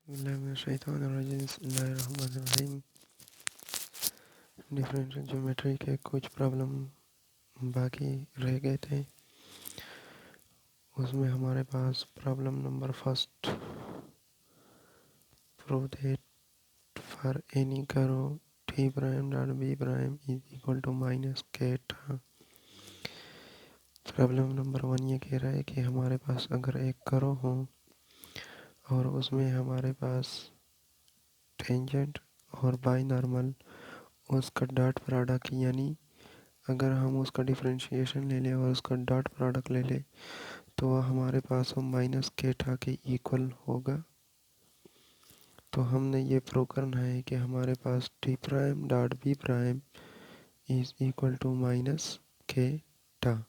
बिस्मिल्लाहिर्रहमानिर्रहीम। Differential geometry के कुछ प्रॉब्लम बाकी रह गए थे। उसमें हमारे पास problem number first, prove that for any curve t prime dot b prime is equal to minus k था। प्रॉब्लम नंबर वन ये कह रहा है कि हमारे पास अगर एक कर्व हो और उसमें हमारे पास टेंजेंट और बाई नॉर्मल, उसका डॉट प्रोडक्ट, यानी अगर हम उसका डिफरेंशिएशन ले लें और उसका डॉट प्रोडक्ट ले लें तो वह हमारे पास माइनस केटा के इक्वल होगा। तो हमने ये प्रूव करना है कि हमारे पास t prime dot B prime is equal to minus k tau.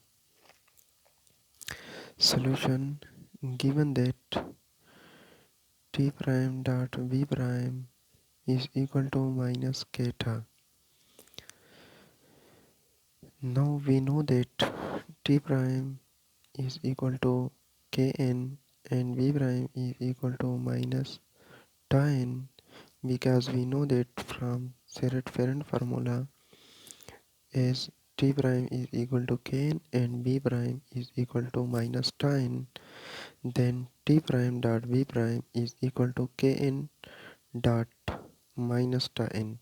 Solution, given that T prime dot B prime is equal to minus k tau. Now we know that t prime is equal to kn and b prime is equal to minus tan, because we know that from Seret-Farad formula as t prime is equal to kn and b prime is equal to minus tan, then t prime dot b prime is equal to kn dot minus tan,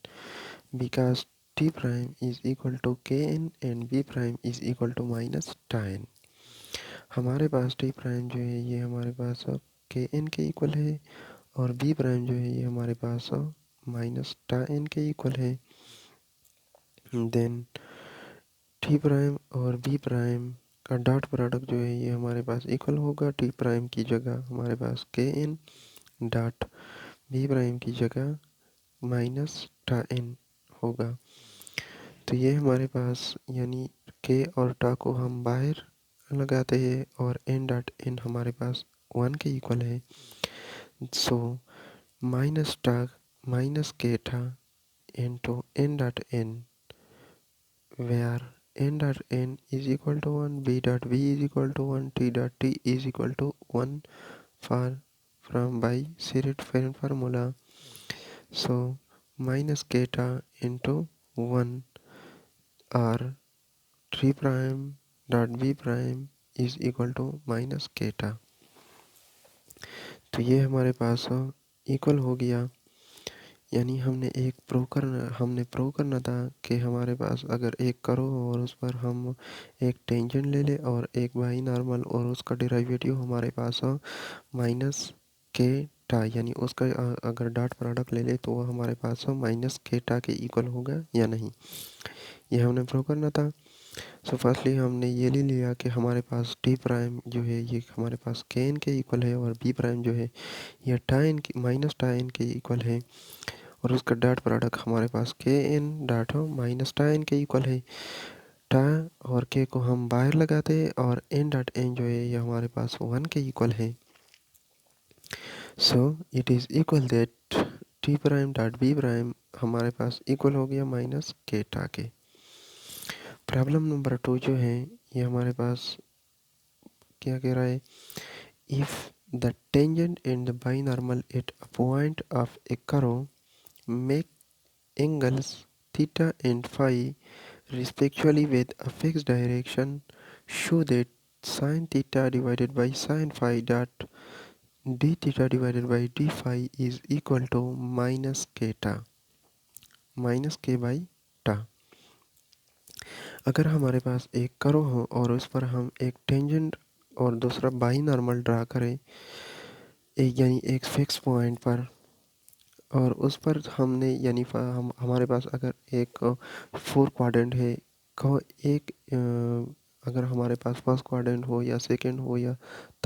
because t prime is equal to kn and b prime is equal to minus tan। हमारे पास t prime जो है ये हमारे पास kn के equal है और b prime जो है ये हमारे पास माइनस tan के इक्वल है। देन t प्राइम और b प्राइम का डॉट प्रोडक्ट जो है ये हमारे पास इक्वल होगा। t प्राइम की जगह हमारे पास kn डॉट b प्राइम की जगह माइनस tan होगा। तो ये हमारे पास, यानी k और टा को हम बाहर लगाते हैं और n डॉट n हमारे पास 1 के इक्वल है। So minus tau minus k था into n dot n, where n dot n is equal to 1, b dot b is equal to 1, t dot t is equal to 1 for from by Seret-Farad formula. So minus k था into 1 और t prime dot b prime is equal to minus केटा। तो ये हमारे पास equal हो गया। यानी हमने प्रूव करना था कि हमारे पास अगर एक करो और उस पर हम एक टेंजेंट ले ले और एक बाई नॉर्मल और उसका डेरिवेटिव हमारे पास माइनस के टा, यानी उसका अगर डॉट प्रोडक्ट ले ले तो वह हमारे पास माइनस के टा के इक्वल होगा या नहीं, ये हमने प्रूव करना था। सो फर्स्टली हमने ये ले लिया कि हमारे पास टी प्राइम जो है ये हमारे पास के एन के इक्वल है और बी प्राइम जो है ये टाइन की माइनस टाइन के इक्वल है और उसका डॉट प्रोडक्ट हमारे पास के एन डॉट माइनस टाइन के इक्वल है। टा और के को हम बाहर लगाते हैं और एन डॉट एन जो है ये हमारे पास 1 के इक्वल है। So it is equal that T prime dot B prime हमारे पास इक्वल हो गया माइनस के टा के। प्रॉब्लम नंबर 2 जो है ये हमारे पास क्या कह रहा है, if the tangent and the binormal at a point of a curve make angles theta and phi respectively with a fixed direction, show that sin theta divided by sin phi dot d theta divided by d phi is equal to minus k टा, minus के by टा। अगर हमारे पास एक curve हो और उस पर हम एक टेंजेंट और दूसरा बाई नॉर्मल ड्रा करें, एक यानी एक फिक्स पॉइंट पर, और उस पर हमने यानी हम हमारे पास अगर एक 4 क्वाड्रेंट है, कहो एक अगर हमारे पास फर्स्ट क्वाड्रेंट हो या सेकंड हो या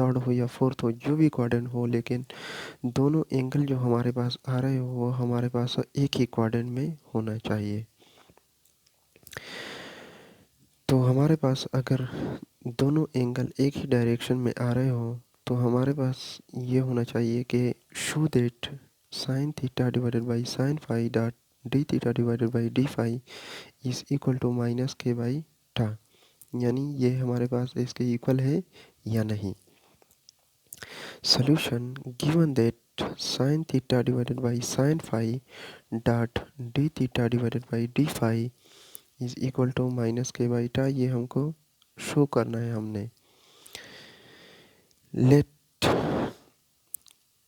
थर्ड हो या फोर्थ हो, जो भी क्वाड्रेंट हो, लेकिन दोनों एंगल जो हमारे पास आ रहे हो वो हमारे पास एक ही क्वाड्रेंट में होना चाहिए। तो हमारे पास अगर दोनों एंगल एक ही डायरेक्शन में आ रहे हो तो हमारे पास ये होना चाहिए कि show that sine theta divided by sine phi dot D theta divided by D phi is equal to minus के बाई टा, यानी ये हमारे पास इसके इक्वल है या नहीं। Solution, given that let sine theta divided by sine phi dot D theta divided by D phi is equal to minus के by tau, ये हमको शो करना है हमने। Let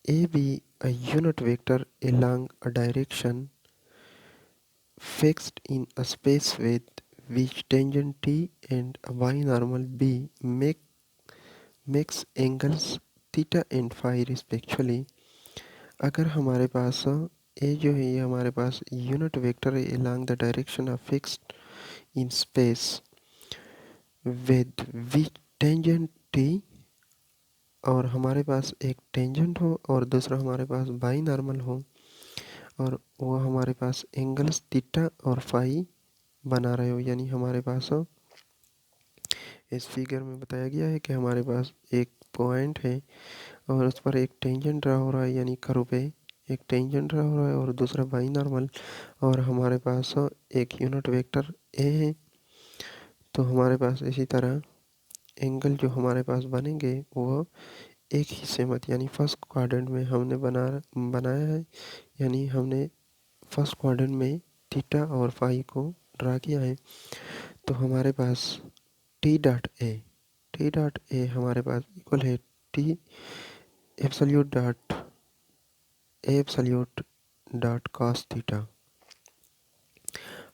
A be a unit vector along a direction fixed in a space with which tangent t and a binormal b makes angles theta and phi respectively। अगर हमारे पास ए जो है ये हमारे पास यूनिट वेक्टर है along the direction of fixed in space with which tangent t, और हमारे पास एक टेंजेंट हो और दूसरा हमारे पास बाई नॉर्मल हो, और वो हमारे पास एंगल्स थीटा और फाई बना रहे हो, यानी हमारे पास इस फिगर में बताया गया है कि हमारे पास एक पॉइंट है और उस पर एक टेंजेंट रहा हो रहा है, यानी कर्व पे एक टेंजेंट रहा हो रहा है और दूसरा बाई नॉर्मल, और हमारे पास एक यूनिट वेक्टर ए है। तो हमारे पास इसी तरह एंगल जो हमारे पास बनेंगे वो एक हिस्से मत, यानी फर्स्ट क्वाड्रेंट में हमने बनाया है, यानी हमने फर्स्ट क्वाड्रेंट में थीटा और फाई को ड्रा किया है। तो हमारे पास टी डॉट ए हमारे पास इक्वल है t absolute dot cos theta,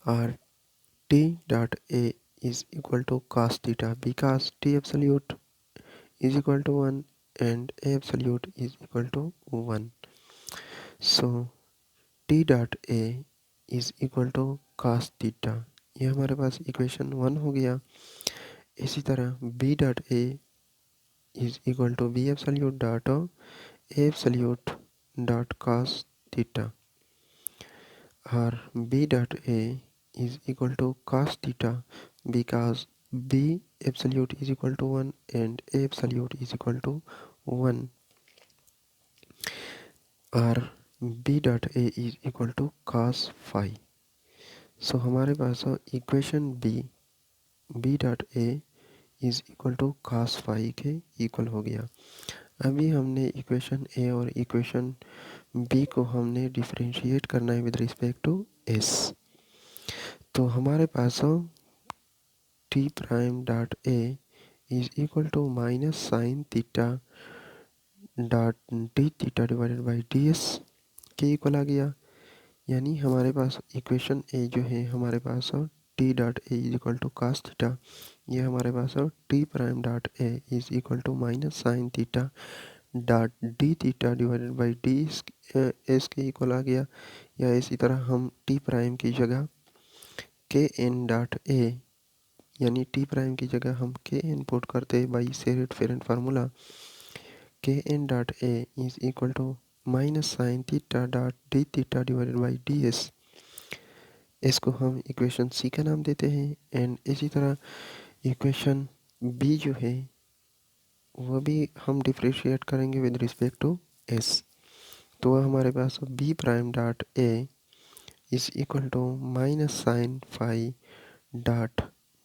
और t dot a is equal to cos theta because t absolute is equal to 1 and a absolute is equal to 1. So t dot a is equal to cos theta, ये हमारे पास equation 1 हो गया। इसी तरह b dot a is equal to b absolute dot a absolute dot cos theta, और b dot a is equal to cos theta because b absolute is equal to 1 and a absolute is equal to 1, और b dot a is equal to cos phi। So हमारे पास equation b dot a is equal to cos phi के equal हो गया। अभी हमने equation ए और equation B को हमने डिफरेंशिएट करना है विद रिस्पेक्ट टू एस। तो हमारे पास t prime dot A is equal to minus sine theta dot D theta divided by D s के इक्वल आ गया, यानी हमारे पास इक्वेशन ए जो है हमारे पास t dot A is equal to cos theta, ये हमारे पास t prime dot A is equal to minus sine theta dot D theta divided by D s के इक्वल आ गया। या इसी तरह हम टी प्राइम की जगह के एन डॉट ए, यानी टी प्राइम की जगह हम के एन पुट करते हैं by Serret Frenet formula, K N dot A is equal to minus sine theta dot D theta divided by D S, इसको हम इक्वेशन सी का नाम देते हैं। एंड इसी तरह इक्वेशन बी जो है वह भी हम डिफ्रेंशिएट करेंगे विद रिस्पेक्ट टू एस। तो वह हमारे पास b prime dot A is equal to minus sine phi dot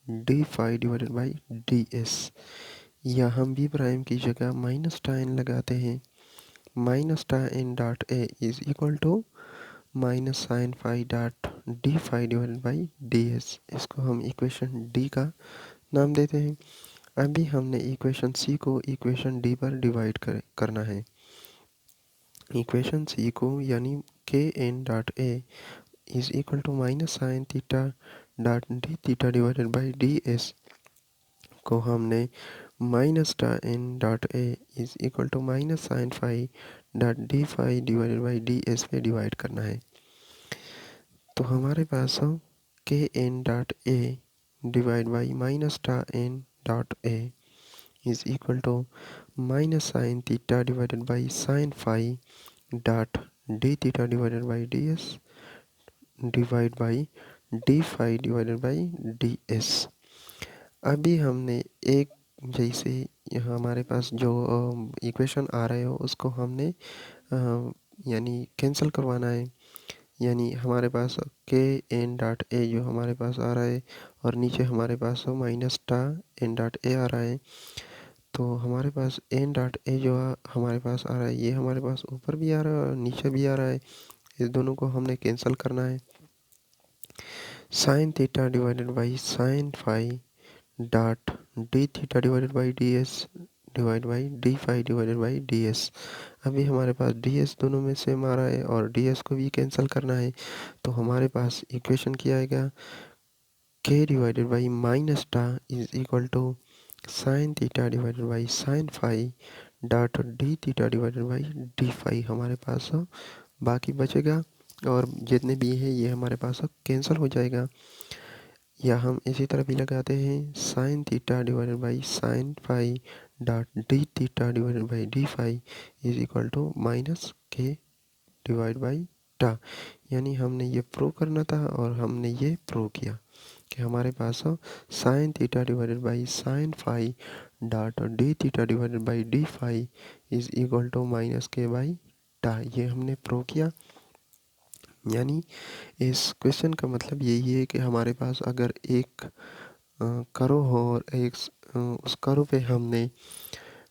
D phi divided by D s, या हम बी प्राइम की जगह माइनस टाइन लगाते हैं, माइनस टाइन dot A is equal to minus sine phi dot D phi divided by D S, इसको हम इक्वेशन डी का नाम देते हैं। अभी हमने इक्वेशन सी को इक्वेशन डी पर डिवाइड करना है। इक्वेशन सी को यानी K N dot A is equal to minus sine theta dot D theta divided by D S को हमने minus N dot A is equal to minus sine phi dot D phi divided by D S पे divide करना है। तो हमारे पास K N dot A divide by minus N dot A is equal to minus sine theta divided by sine phi dot D theta divided by D S divide by D phi divided by D S. अभी हमने एक जैसे यहाँ हमारे पास जो equation आ रहे हो उसको हमने यानी कैंसिल करवाना है, यानी हमारे पास के एन डॉट ए जो हमारे पास आ रहा है और नीचे हमारे पास माइनस टा एन डॉट ए आ रहा है। तो हमारे पास एन डॉट ए जो हमारे पास आ रहा है, ये हमारे पास ऊपर भी आ रहा है और नीचे भी आ रहा है। इस दोनों को हमने कैंसिल करना है। Sine theta divided by sine phi dot D theta divided by D S divide by D phi divided by D S. अभी हमारे पास डी एस दोनों में सेम आ रहा है और डी एस को भी कैंसिल करना है। तो हमारे पास इक्वेशन क्या आएगा, k divided by minus tau is equal to sine theta divided by sine phi dot D theta divided by D phi हमारे पास बाकी बचेगा। और जितने भी है ये हमारे पास कैंसिल हो जाएगा। या हम इसी तरह भी लगाते हैं, sine theta divided by sine phi dot D theta divided by D phi is equal to minus K divide by tau. यानी हमने ये प्रूव करना था और हमने ये प्रूव किया कि हमारे पास sine theta divided by sine phi dot D theta divided by D phi is equal to minus के बाई टा। ये हमने प्रूव किया। यानी इस क्वेश्चन का मतलब यही है कि हमारे पास अगर एक कर्व हो और उस कर्व पे हमने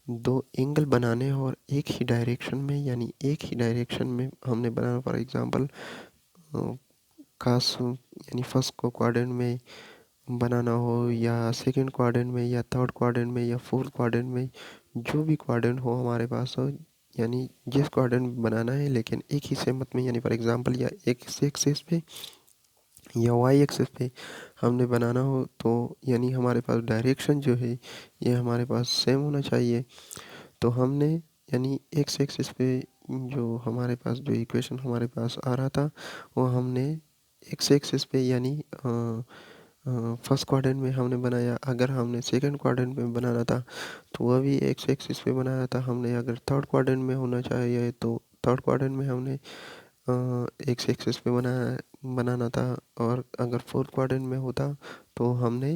दो एंगल बनाने हो और एक ही डायरेक्शन में, यानी एक ही डायरेक्शन में हमने बनाना। फॉर एग्जांपल कास यानी फर्स्ट को क्वाड्रेंट में बनाना हो या सेकंड क्वाड्रेंट में या थर्ड क्वाड्रेंट में या फोर्थ क्वाड्रेंट में, जो भी क्वाड्रेंट हो हमारे पास हो, यानी जिस क्वाड्रेंट में बनाना है लेकिन एक ही सेमत में, यानी फॉर एग्जांपल या एक्स एक्सिस पे या वाई एक्सिस पे हमने बनाना हो, तो यानी हमारे पास डायरेक्शन जो है ये हमारे पास सेम होना चाहिए। तो हमने यानी एक्स एक्सिस पे जो हमारे पास जो इक्वेशन हमारे पास आ रहा था वो हमने एक्स एक्सिस पे यानी फर्स्ट क्वाड्रेंट में हमने बनाया। अगर हमने सेकंड क्वाड्रेंट में बनाना था तो वह भी एक्स एक्सिस पे बनाया था हमने। अगर थर्ड क्वाड्रेंट में होना चाहिए तो थर्ड क्वाड्रेंट में हमने एक्स एक्सिस पे बनाना था। और अगर फोर्थ क्वाड्रेंट में होता तो हमने